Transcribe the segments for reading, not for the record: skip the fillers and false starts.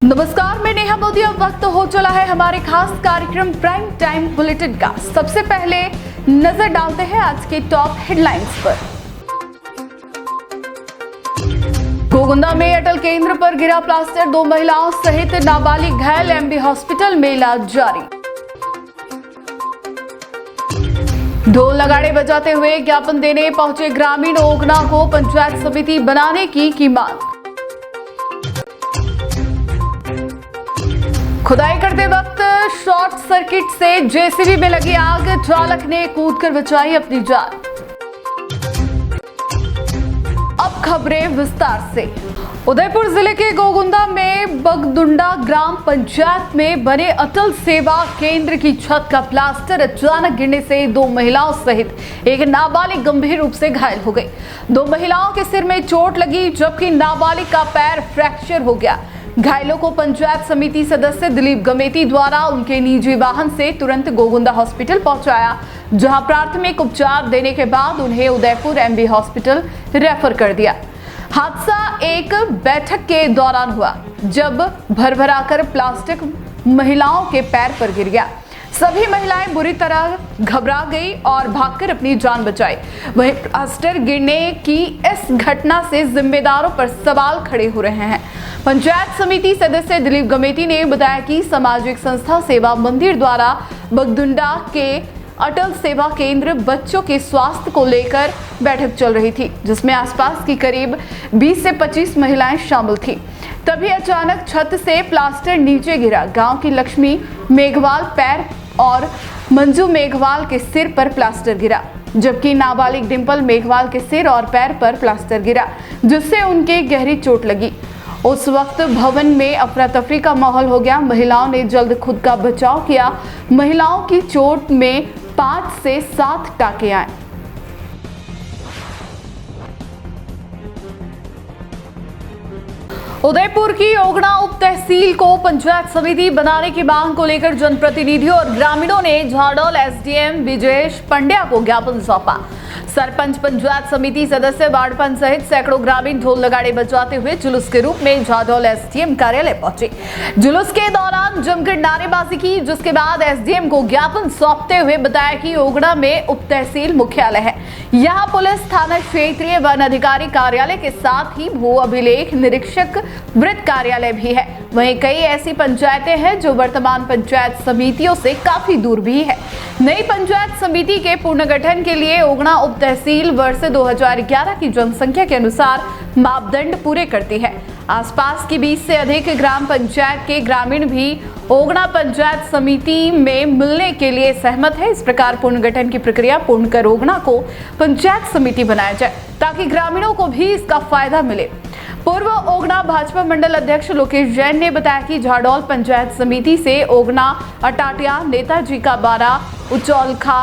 नमस्कार, मैं नेहा मोदी। अब वक्त हो चला है हमारे खास कार्यक्रम प्राइम टाइम बुलेटिन का। सबसे पहले नजर डालते हैं आज के टॉप हेडलाइंस पर। गोगुंदा में अटल केंद्र पर गिरा प्लास्टर, 2 महिलाओं सहित नाबालिग घायल, एमबी हॉस्पिटल में इलाज जारी। ढोल नगाड़े बजाते हुए ज्ञापन देने पहुंचे ग्रामीण, ओगना को पंचायत समिति बनाने की मांग। खुदाई करते वक्त शॉर्ट सर्किट से जेसीबी में लगी आग, चालक ने कूदकर बचाई अपनी जान। अब खबरें विस्तार से। उदयपुर जिले के गोगुंदा में बगदुंडा ग्राम पंचायत में बने अटल सेवा केंद्र की छत का प्लास्टर अचानक गिरने से 2 महिलाओं सहित एक नाबालिग गंभीर रूप से घायल हो गई। 2 महिलाओं के सिर में चोट लगी जबकि नाबालिग का पैर फ्रैक्चर हो गया। घायलों को पंचायत समिति सदस्य दिलीप गमेती द्वारा उनके निजी वाहन से तुरंत गोगुंदा हॉस्पिटल पहुंचाया, जहां प्राथमिक उपचार देने के बाद उन्हें उदयपुर एमबी हॉस्पिटल रेफर कर दिया। हादसा एक बैठक के दौरान हुआ जब भरभराकर प्लास्टिक महिलाओं के पैर पर गिर गया। सभी महिलाएं बुरी तरह घबरा गई और भागकर अपनी जान बचाई। वहीं प्लास्टर गिरने की इस घटना से जिम्मेदारों पर सवाल खड़े हो रहे हैं। पंचायत समिति सदस्य दिलीप गमेती ने बताया कि सामाजिक संस्था सेवा मंदिर द्वारा बगदुंडा के अटल सेवा केंद्र बच्चों के स्वास्थ्य को लेकर बैठक चल रही थी, जिसमें आसपास की करीब 20 से 25 महिलाएं शामिल थी। तभी अचानक छत से प्लास्टर नीचे गिरा। गांव की लक्ष्मी मेघवाल पैर और मंजू मेघवाल के सिर पर प्लास्टर गिरा, जबकि नाबालिग डिंपल मेघवाल के सिर और पैर पर प्लास्टर गिरा, जिससे उनके गहरी चोट लगी। उस वक्त भवन में अफरा तफरी का माहौल हो गया। महिलाओं ने जल्द खुद का बचाव किया। महिलाओं की चोट में 5 से 7 टाँके आए। उदयपुर की ओगना उप तहसील को पंचायत समिति बनाने की मांग को लेकर जनप्रतिनिधियों और ग्रामीणों ने झाडोल एसडीएम विजयेश पंड्या को ज्ञापन सौंपा। सरपंच, पंचायत समिति सदस्य, वार्ड पंच सहित सैकड़ों ग्रामीण ढोल नगाड़े बजाते हुए जुलूस के रूप में झाडोल एसडीएम कार्यालय पहुंचे। जुलूस के दौरान जमकर नारेबाजी की, जिसके बाद एसडीएम को ज्ञापन सौंपते हुए बताया कि ओगना में उप तहसील मुख्यालय है। यहाँ पुलिस थाना, क्षेत्रीय वन अधिकारी कार्यालय के साथ ही भू अभिलेख निरीक्षक वृत्त कार्यालय भी है। वहीं कई ऐसी पंचायतें हैं जो वर्तमान पंचायत समितियों से काफी दूर भी है। नई पंचायत समिति के पुनर्गठन के लिए ओगना उप तहसील वर्ष 2011 की जनसंख्या के अनुसार मापदंड पूरे करती है। आसपास की 20 से अधिक ग्राम पंचायत के ग्रामीण भी ओगना पंचायत समिति में मिलने के लिए सहमत है। इस प्रकार पुनर्गठन की प्रक्रिया पूर्ण कर ओगना को पंचायत समिति बनाया जाए ताकि ग्रामीणों को भी इसका फायदा मिले। पूर्व ओगना भाजपा मंडल अध्यक्ष लोकेश जैन ने बताया कि झाडोल पंचायत समिति से ओगना, अटाटिया, नेताजी का 12, उचौलखा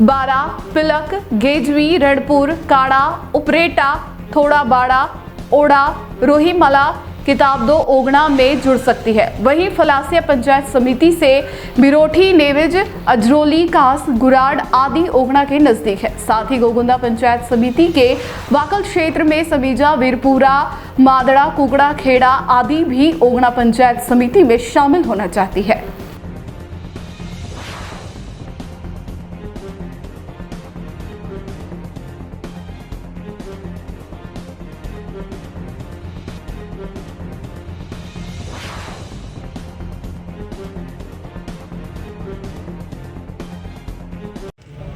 12, पिलक, गेजवी, रणपुर, काड़ा, उपरेटा, थोड़ा बाड़ा, ओड़ा, रोहीमला, किताबदो ओगना में जुड़ सकती है। वहीं फलासिया पंचायत समिति से बिरोठी, नेविज, अजरोली, कास, गुराड आदि ओगना के नजदीक है। साथ ही गोगुंदा पंचायत समिति के वाकल क्षेत्र में समीजा, वीरपुरा, मादड़ा, कुकड़ा, खेड़ा आदि भी ओगना पंचायत समिति में शामिल होना चाहती है।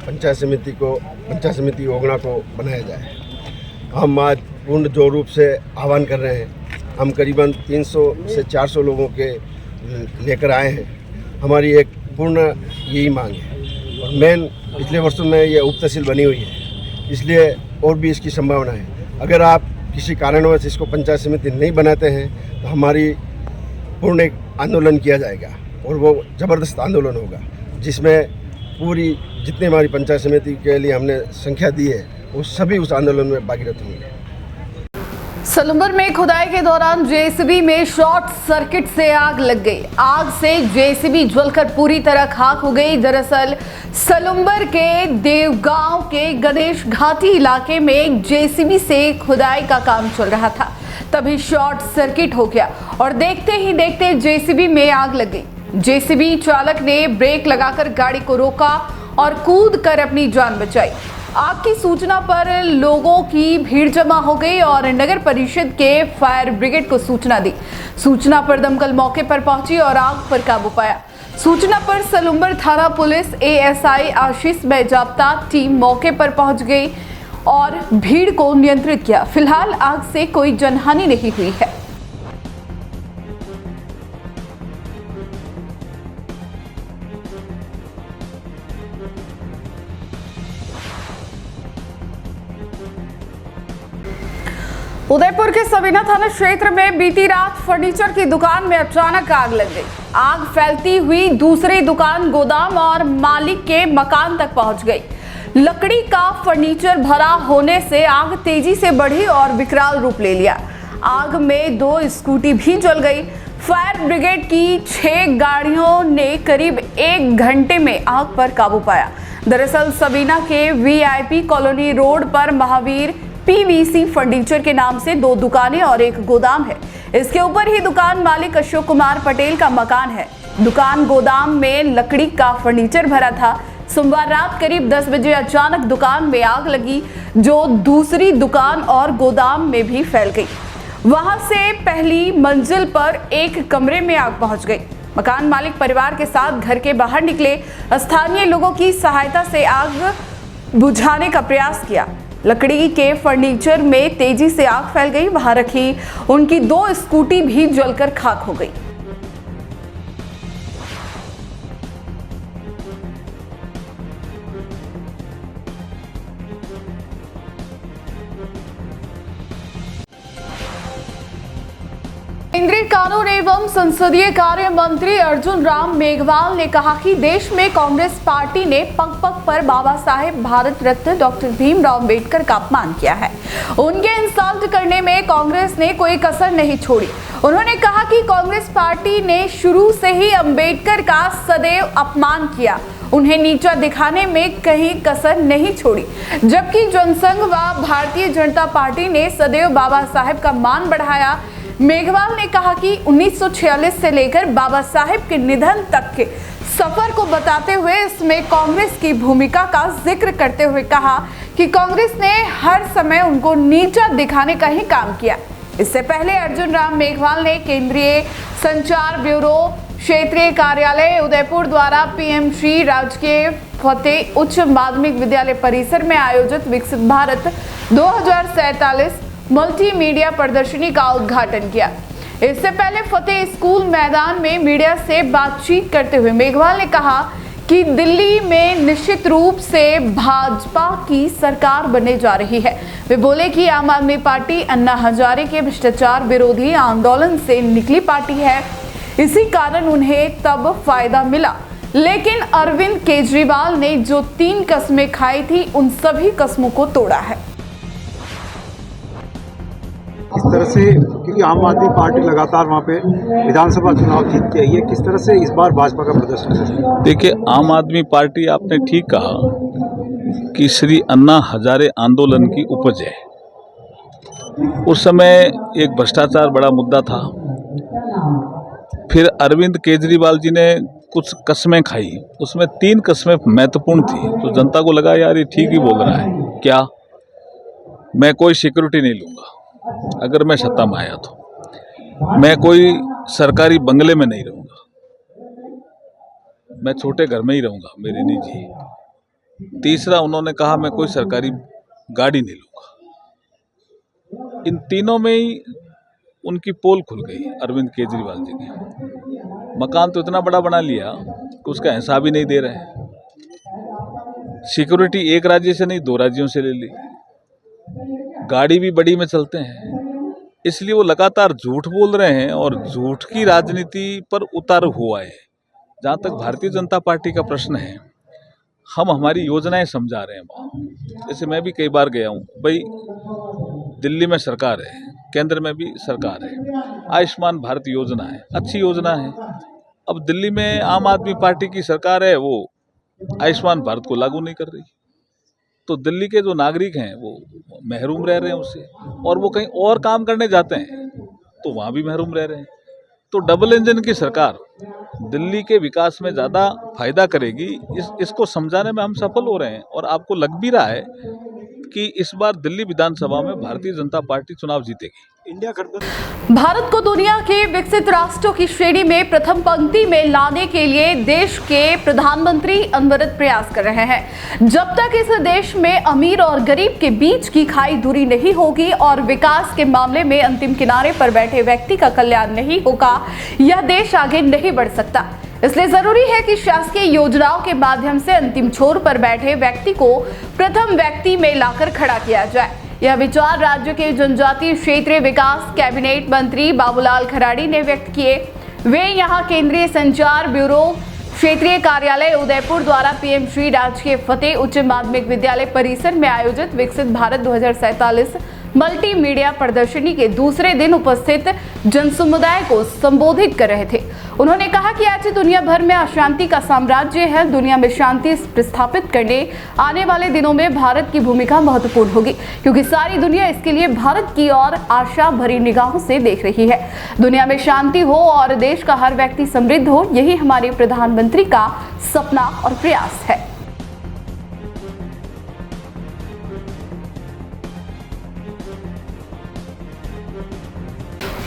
पंचायत समिति ओगना को बनाया जाए। हम आज पूर्ण जोर रूप से आह्वान कर रहे हैं। हम करीबन 300 से 400 लोगों के लेकर आए हैं। हमारी एक पूर्ण यही मांग है और मेन पिछले वर्षों में ये उप तहसील बनी हुई है, इसलिए और भी इसकी संभावना है। अगर आप किसी कारणवश इसको पंचायत समिति नहीं बनाते हैं तो हमारी पूर्ण एक आंदोलन किया जाएगा और वो ज़बरदस्त आंदोलन होगा, जिसमें पूरी जितनी हमारी पंचायत समिति के लिए हमने संख्या दी है वो सभी उस आंदोलन में भागीरथ होंगे। सलूम्बर में खुदाई के दौरान जेसीबी में शॉर्ट सर्किट से आग लग गई। आग से जेसीबी जलकर पूरी तरह खाक हो गई। दरअसल सलूम्बर के देवगांव के गणेश घाटी इलाके में एक जेसीबी से खुदाई का काम चल रहा था, तभी शॉर्ट सर्किट हो गया और देखते ही देखते जेसीबी में आग लग गई। जेसीबी चालक ने ब्रेक लगाकर गाड़ी को रोका और कूद कर अपनी जान बचाई। आग की सूचना पर लोगों की भीड़ जमा हो गई और नगर परिषद के फायर ब्रिगेड को सूचना दी। सूचना पर दमकल मौके पर पहुंची और आग पर काबू पाया। सूचना पर सलूम्बर थाना पुलिस एएसआई आशीष बेजाब्ता टीम मौके पर पहुंच गई और भीड़ को नियंत्रित किया। फिलहाल आग से कोई जनहानि नहीं हुई है। उदयपुर के सबीना थाना क्षेत्र में बीती रात फर्नीचर की दुकान में अचानक आग लग गई। आग फैलती हुई दूसरी दुकान, गोदाम और मालिक के मकान तक पहुंच गई। लकड़ी का फर्नीचर भरा होने से आग तेजी से बढ़ी और विकराल रूप ले लिया। आग में 2 स्कूटी भी जल गई। फायर ब्रिगेड की 6 गाड़ियों ने करीब 1 घंटे में आग पर काबू पाया। दरअसल सबीना के वीआईपी कॉलोनी रोड पर महावीर पीवीसी फर्नीचर के नाम से 2 दुकानें और 1 गोदाम है। इसके ऊपर ही दुकान मालिक अशोक कुमार पटेल का मकान है। दुकान गोदाम में लकड़ी का फर्नीचर भरा था। सोमवार रात करीब 10 बजे अचानक दुकान में आग लगी, जो दूसरी दुकान और गोदाम में भी फैल गई। वहां से पहली मंजिल पर एक कमरे में आग पहुंच गई। मकान मालिक परिवार के साथ घर के बाहर निकले। स्थानीय लोगों की सहायता से आग बुझाने का प्रयास किया। लकड़ी के फर्नीचर में तेजी से आग फैल गई। वहां रखी उनकी 2 स्कूटी भी जलकर खाक हो गई। केंद्रीय कानून एवं संसदीय कार्य मंत्री अर्जुन राम मेघवाल ने कहा कि देश में कांग्रेस पार्टी ने पग पग पर बाबा साहेब भारत रत्न डॉक्टर भीमराव अंबेडकर का अपमान किया है। उनके इंसल्ट करने में कांग्रेस ने कोई कसर नहीं छोड़ी। उन्होंने कहा कि कांग्रेस पार्टी ने शुरू से ही अंबेडकर का सदैव अपमान किया, उन्हें नीचा दिखाने में कहीं कसर नहीं छोड़ी। जबकि जनसंघ व भारतीय जनता पार्टी ने सदैव बाबा साहेब का मान बढ़ाया। मेघवाल ने कहा कि 1946 से लेकर बाबा साहेब के निधन तक के सफर को बताते हुए इसमें कांग्रेस की भूमिका का जिक्र करते हुए कहा कि कांग्रेस ने हर समय उनको नीचा दिखाने का ही काम किया। इससे पहले अर्जुन राम मेघवाल ने केंद्रीय संचार ब्यूरो क्षेत्रीय कार्यालय उदयपुर द्वारा पीएम श्री राजकीय फतेह उच्च माध्यमिक विद्यालय परिसर में आयोजित विकसित भारत 2047 मल्टीमीडिया प्रदर्शनी का उद्घाटन किया। इससे पहले फतेह स्कूल मैदान में मीडिया से बातचीत करते हुए मेघवाल ने कहा कि दिल्ली में निश्चित रूप से भाजपा की सरकार बनने जा रही है। वे बोले कि आम आदमी पार्टी अन्ना हजारे के भ्रष्टाचार विरोधी आंदोलन से निकली पार्टी है, इसी कारण उन्हें तब फायदा मिला। लेकिन अरविंद केजरीवाल ने जो 3 कस्में खाई थी, उन सभी कस्मों को तोड़ा है। किस तरह से, क्योंकि आम आदमी पार्टी लगातार वहाँ पे विधानसभा चुनाव जीतती आई है, किस तरह से इस बार भाजपा का प्रदर्शन है? देखिए, आम आदमी पार्टी, आपने ठीक कहा कि श्री अन्ना हजारे आंदोलन की उपज है। उस समय एक भ्रष्टाचार बड़ा मुद्दा था। फिर अरविंद केजरीवाल जी ने कुछ कस्में खाई, उसमें 3 कस्में महत्वपूर्ण थी, तो जनता को लगा यार ये ठीक ही बोल रहा है। क्या? मैं कोई सिक्योरिटी नहीं लूँगा अगर मैं सत्ता में आया तो। मैं कोई सरकारी बंगले में नहीं रहूँगा, मैं छोटे घर में ही रहूँगा, मेरे निजी। तीसरा, उन्होंने कहा मैं कोई सरकारी गाड़ी नहीं लूँगा। इन तीनों में ही उनकी पोल खुल गई अरविंद केजरीवाल जी की। मकान तो इतना बड़ा बना लिया कि उसका हिसाब ही नहीं दे रहे। सिक्योरिटी 1 राज्य से नहीं 2 राज्यों से ले ली। गाड़ी भी बड़ी में चलते हैं। इसलिए वो लगातार झूठ बोल रहे हैं और झूठ की राजनीति पर उतार हुआ है। जहाँ तक भारतीय जनता पार्टी का प्रश्न है, हम हमारी योजनाएं समझा रहे हैं वहाँ। जैसे मैं भी कई बार गया हूँ, भाई दिल्ली में सरकार है, केंद्र में भी सरकार है, आयुष्मान भारत योजना है, अच्छी योजना है। अब दिल्ली में आम आदमी पार्टी की सरकार है, वो आयुष्मान भारत को लागू नहीं कर रही, तो दिल्ली के जो नागरिक हैं वो महरूम रह रहे हैं उससे, और वो कहीं और काम करने जाते हैं तो वहाँ भी महरूम रह रहे हैं। तो डबल इंजन की सरकार दिल्ली के विकास में ज़्यादा फायदा करेगी, इसको समझाने में हम सफल हो रहे हैं। और आपको लग भी रहा है कि इस बार दिल्ली विधानसभा में भारतीय जनता पार्टी चुनाव जीतेगी। इंडिया गठबंधन भारत को दुनिया के विकसित राष्ट्रों की श्रेणी में प्रथम पंक्ति में लाने के लिए देश के प्रधानमंत्री अनवरत प्रयास कर रहे हैं। जब तक इस देश में अमीर और गरीब के बीच की खाई दूरी नहीं होगी और विकास के मामले में अंतिम किनारे पर बैठे व्यक्ति का कल्याण नहीं होगा, यह देश आगे नहीं बढ़ सकता। इसलिए जरूरी है कि शासकीय योजनाओं के माध्यम से अंतिम छोर पर बैठे व्यक्ति को प्रथम व्यक्ति में लाकर खड़ा किया जाए। यह विचार राज्य के जनजातीय क्षेत्रीय विकास कैबिनेट मंत्री बाबूलाल खराड़ी ने व्यक्त किए। वे यहां केंद्रीय संचार ब्यूरो क्षेत्रीय कार्यालय उदयपुर द्वारा पीएम श्री राजकीय फतेह उच्च माध्यमिक विद्यालय परिसर में आयोजित विकसित भारत 2047 मल्टीमीडिया प्रदर्शनी के दूसरे दिन उपस्थित जनसमुदाय को संबोधित कर रहे थे। उन्होंने कहा कि आज दुनिया भर में अशांति का साम्राज्य है। दुनिया में शांति प्रस्थापित करने आने वाले दिनों में भारत की भूमिका महत्वपूर्ण होगी, क्योंकि सारी दुनिया इसके लिए भारत की ओर आशा भरी निगाहों से देख रही है। दुनिया में शांति हो और देश का हर व्यक्ति समृद्ध हो, यही हमारे प्रधानमंत्री का सपना और प्रयास है।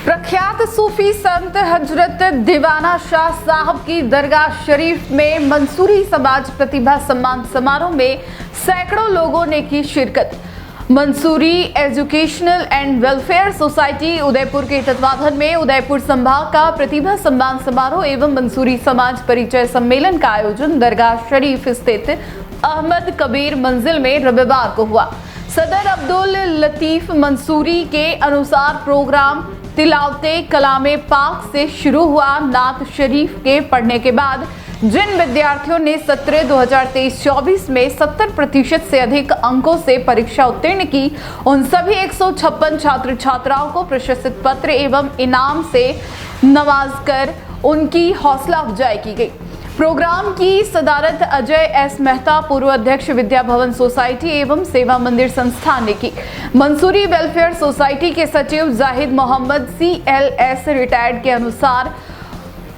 प्रख्यात सूफी संत हजरत दीवाना शाह साहब की दरगाह शरीफ में मंसूरी समाज प्रतिभा सम्मान समारोह में सैकड़ों लोगों ने की शिरकत। Mansoori educational and welfare society Udaipur के तत्वाधान में उदयपुर संभाग का प्रतिभा सम्मान समारोह एवं मंसूरी समाज परिचय सम्मेलन का आयोजन दरगाह शरीफ स्थित अहमद कबीर मंजिल में रविवार को हुआ। सदर अब्दुल लतीफ मंसूरी के अनुसार प्रोग्राम तिलावते कलामे पाक से शुरू हुआ। नात शरीफ के पढ़ने के बाद जिन विद्यार्थियों ने सत्र 2023-24 में 70% से अधिक अंकों से परीक्षा उत्तीर्ण की, उन सभी 156 छात्र छात्राओं को प्रशस्ति पत्र एवं इनाम से नवाजकर उनकी हौसला अफजाई की गई। प्रोग्राम की सदारत अजय एस मेहता, पूर्व अध्यक्ष विद्या भवन सोसाइटी एवं सेवा मंदिर संस्थान ने की। मंसूरी वेलफेयर सोसाइटी के सचिव जाहिद मोहम्मद CLS रिटायर्ड के अनुसार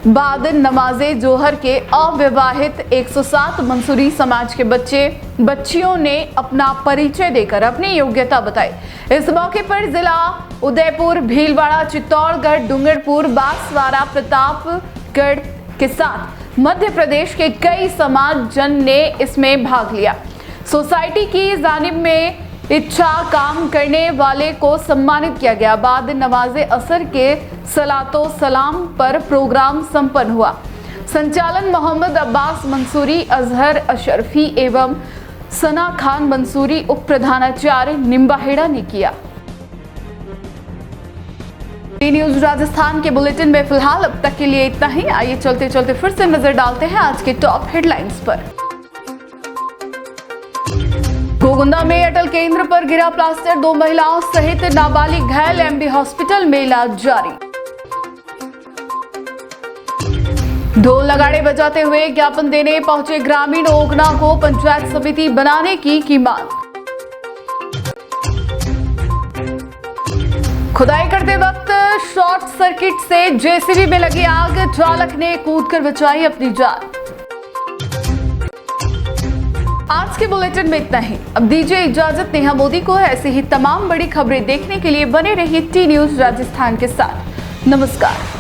बाद नमाजे जोहर के अविवाहित 107 मंसूरी समाज के बच्चियों ने अपना परिचय देकर अपनी योग्यता बताई। इस मौके पर जिला उदयपुर, भीलवाड़ा, चित्तौड़गढ़, डूंगरपुर, बांसवाड़ा, प्रतापगढ़ के साथ मध्य प्रदेश के कई समाज जन ने इसमें भाग लिया। सोसाइटी की जानिब में इच्छा काम करने वाले को सम्मानित किया गया। बाद नमाजे असर के सलातो सलाम पर प्रोग्राम संपन्न हुआ। संचालन मोहम्मद अब्बास मंसूरी, अजहर अशरफी एवं सना खान मंसूरी उप प्रधानाचार्य निम्बाहेड़ा ने किया। न्यूज राजस्थान के बुलेटिन में फिलहाल अब तक के लिए इतना ही। आइए चलते चलते फिर से नजर डालते हैं आज के टॉप हेडलाइंस पर। गोगुंदा में अटल केंद्र पर गिरा प्लास्टर, 2 महिलाओं सहित नाबालिग घायल, MB हॉस्पिटल में इलाज जारी। ढोल नगाड़े बजाते हुए ज्ञापन देने पहुंचे ग्रामीण, ओगना को पंचायत समिति बनाने की मांग। खुदाई करते वक्त शॉर्ट सर्किट से JCB में लगी आग, चालक ने कूदकर बचाई अपनी जान। आज के बुलेटिन में इतना ही। अब दीजिए इजाजत नेहा मोदी को। ऐसी ही तमाम बड़ी खबरें देखने के लिए बने रहिए T न्यूज राजस्थान के साथ। नमस्कार।